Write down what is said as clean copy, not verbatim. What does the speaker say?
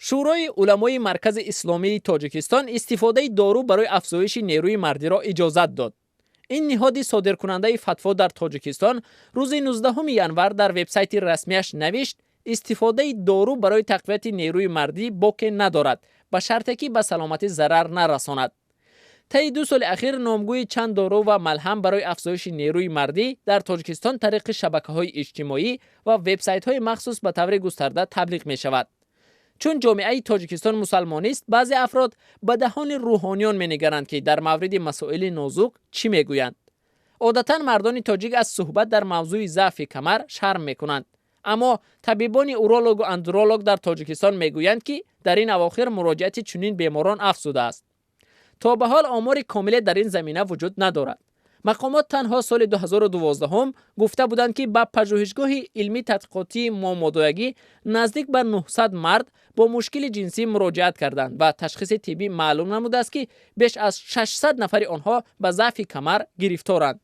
شورای علمای مرکز اسلامی تاجیکستان استفاده دارو برای افزایش نیروی مردی را اجازت داد. این نهاد صادرکننده فتوا در تاجیکستان روز 19 ینور در وبسایت رسمیش نوشت استفاده دارو برای تقویت نیروی مردی باکی ندارد به شرطی که به سلامتی ضرر نرساند. طی 2 سال اخیر نامگوی چند دارو و ملهم برای افزایش نیروی مردی در تاجیکستان طریق شبکه‌های اجتماعی و وبسایت‌های مخصوص به طور گسترده تبلیغ می‌شود. چون جامعه تاجیکستان مسلمانی است، بعضی افراد به دهان روحانیان می‌نگرند که در مورد مسائل نازک چی میگویند. عادتاً مردان تاجیک از صحبت در موضوع ضعف کمر شرم میکنند. اما طبیبان اورولوگ و اندرولوگ در تاجیکستان میگویند که در این اواخر مراجعت چنین بیماران افزوده است. تا به حال آمار کامل در این زمینه وجود ندارد. مقامات تنها سال 2012 هم گفته بودند که به پژوهشگاه علمی تحقیقاتی مامادویگی نزدیک به 900 مرد با مشکل جنسی مراجعت کردند و تشخیص طبی معلوم نموده است که بیش از 600 نفر آنها به ضعف کمر گرفتارند.